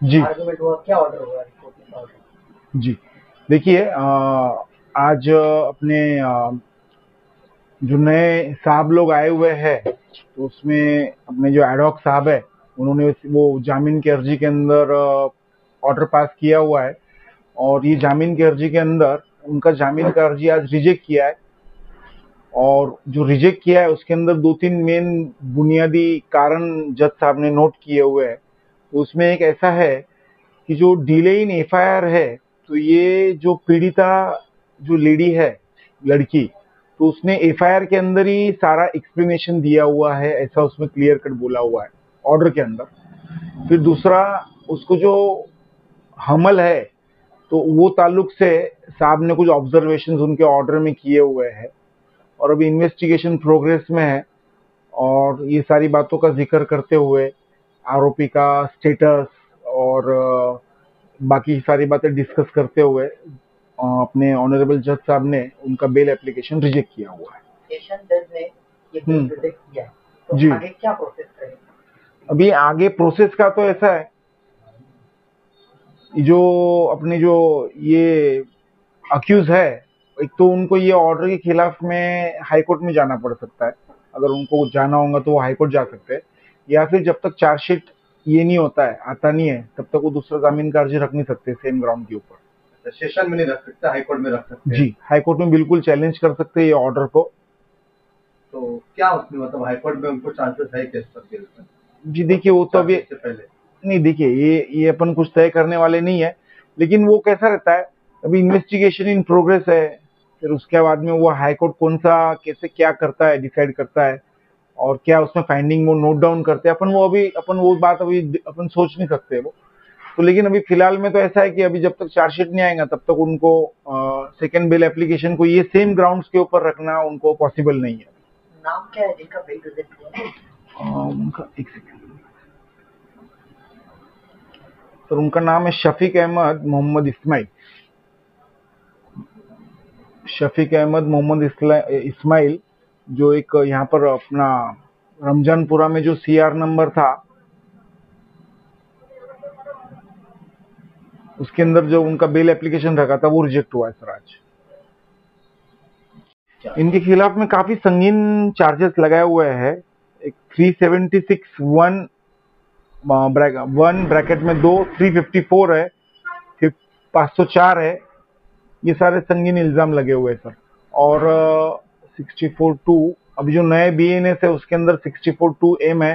जी argument हुआ, क्या order हुआ कोर्ट में, ऑर्डर? जी देखिए, आज अपने जो नए साहब लोग आए हुए हैं, तो उसमें अपने जो एडहॉक साहब है, उन्होंने वो जामीन की अर्जी के अंदर ऑर्डर पास किया हुआ है। और ये जामीन की अर्जी के अंदर उनका जामीन का अर्जी आज रिजेक्ट किया है। और जो रिजेक्ट किया है उसके अंदर दो तीन मेन बुनियादी कारण जज साहब ने नोट किए हुए हैं। तो उसमें एक ऐसा है कि जो डिले इन एफआईआर है, तो ये जो पीड़िता जो लेडी है, लड़की, तो उसने एफआईआर के अंदर ही सारा एक्सप्लेनेशन दिया हुआ है, ऐसा उसमें क्लियर कट बोला हुआ है ऑर्डर के अंदर। फिर दूसरा, उसको जो हमल है, तो वो ताल्लुक से साहब ने कुछ ऑब्जर्वेशंस उनके ऑर्डर में किए हुए हैं। और अभी इन्वेस्टिगेशन प्रोग्रेस में है। और ये सारी बातों का जिक्र करते हुए आरोपी का स्टेटस और बाकी सारी बातें डिस्कस करते हुए अपने ऑनरेबल जज साहब ने उनका बेल एप्लीकेशन रिजेक्ट किया हुआ है। सेशन जज ने ये बिल रिजेक्ट किया है, तो जी, आगे क्या प्रोसेस करेंगे? अभी आगे प्रोसेस का तो ऐसा है, जो अपने जो ये अक्यूज है, एक तो उनको ये ऑर्डर के खिलाफ में हाई कोर्ट में जाना पड़ सकता है। अगर उनको जाना होगा तो वो हाई कोर्ट जा सकते हैं, या फिर जब तक चार्जशीट ये नहीं होता है, आता नहीं है, तब तक वो दूसरा जामीन का अर्जी रख नहीं सकते सेम ग्राउंड के ऊपर। सेशन में नहीं रख सकते, हाई कोर्ट में रख सकते हैं। जी, हाई कोर्ट में बिल्कुल चैलेंज कर सकते हैं ये ऑर्डर को। तो क्या उसमें मतलब हाई कोर्ट में उनको चांसेस है केस पर केस में? जी देखिए, वो तो अभी से पहले नहीं, देखिए ये अपन कुछ तय करने वाले नहीं है, लेकिन वो कैसा रहता है, अभी इन्वेस्टिगेशन इन प्रोग्रेस है। फिर उसके बाद में वो हाई कोर्ट कौन सा कैसे क्या करता है, डिसाइड करता है, और क्या उसमें फाइंडिंग वो नोट डाउन करते हैं, अपन वो बात अभी अपन सोच नहीं सकते वो। तो लेकिन अभी फिलहाल में तो ऐसा है कि अभी जब तक चार्जशीट नहीं आएगा तब तक उनको सेकेंड बेल एप्लीकेशन को ये सेम ग्राउंड्स के ऊपर रखना उनको पॉसिबल नहीं है। नाम क्या है जिनका बिल रिजेक्ट किया है? उनका एक सेकेंड सर, उनका नाम है शफीक अहमद मोहम्मद इस्माइल। शफीक अहमद मोहम्मद इस्माइल, जो एक यहाँ पर अपना रमजानपुरा में जो सीआर नंबर था, उसके अंदर जो उनका बेल एप्लीकेशन रखा था वो रिजेक्ट हुआ है सर आज। इनके खिलाफ में काफी संगीन चार्जेस लगाए हुए हैं। एक 376 वन ब्रैकेट में दो, 354 है, फिर 504 है। ये सारे संगीन इल्जाम लगे हुए हैं सर। और 64(2), अभी जो नए बीएनएस है उसके अंदर 64(2)M है,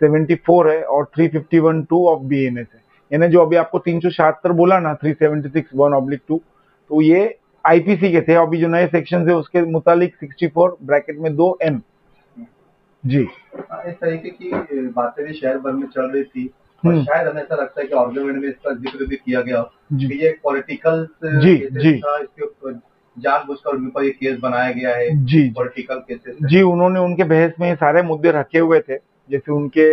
74 है, और 351(2) ऑफ बीएनएस है। यानी जो अभी आपको 376 बोला ना, 376(1)(2), तो ये आईपीसी के थे। अभी जो नए सेक्शन है उसके मुतालिक 64(2)M। जी, इस तरीके की बातें भी शहर भर में चल रही थी, और शायद हमें ऐसा लगता है कि आर्गुमेंट में इसका जिक्र भी किया गया कि ये पॉलिटिकल केसेस था, इसके ऊपर जानबूझकर उनके ऊपर ये केस बनाया गया है। जी, पॉलिटिकल केसेस जी, उन्होंने उनके बहस में सारे मुद्दे रखे हुए थे, जैसे उनके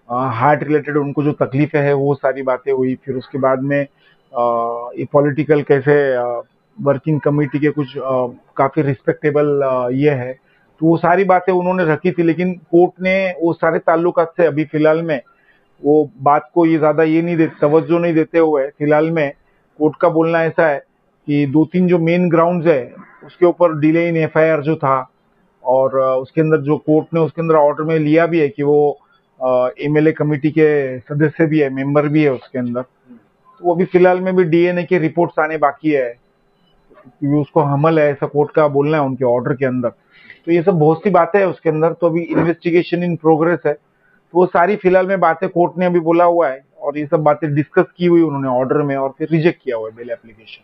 हार्ट रिलेटेड उनको जो तकलीफें है वो सारी बातें हुई। फिर उसके बाद में ये पॉलिटिकल कैसे वर्किंग कमेटी के कुछ काफी रिस्पेक्टेबल ये है, तो वो सारी बातें उन्होंने रखी थी। लेकिन कोर्ट ने वो सारे ताल्लुकात से अभी फिलहाल में वो बात को ये ज्यादा ये नहीं देते, तवज्जो नहीं देते हुए, फिलहाल में कोर्ट का बोलना ऐसा है कि दो तीन जो मेन ग्राउंड्स है उसके ऊपर डिले इन एफआईआर जो था, और उसके अंदर जो कोर्ट ने उसके अंदर ऑर्डर में लिया भी है कि वो एमएलए कमेटी के सदस्य भी है, मेंबर भी है उसके अंदर, तो वो अभी फिलहाल में भी डीएनए के रिपोर्ट्स आने बाकी है, क्योंकि उसको हमल है, ऐसा कोर्ट का बोलना है उनके ऑर्डर के अंदर। तो ये सब बहुत सी बातें है उसके अंदर, तो अभी इन्वेस्टिगेशन इन प्रोग्रेस है, तो वो सारी फिलहाल में बातें कोर्ट ने अभी बोला हुआ है, और ये सब बातें डिस्कस की हुई उन्होंने ऑर्डर में, और फिर रिजेक्ट किया हुआ है बेल एप्लीकेशन।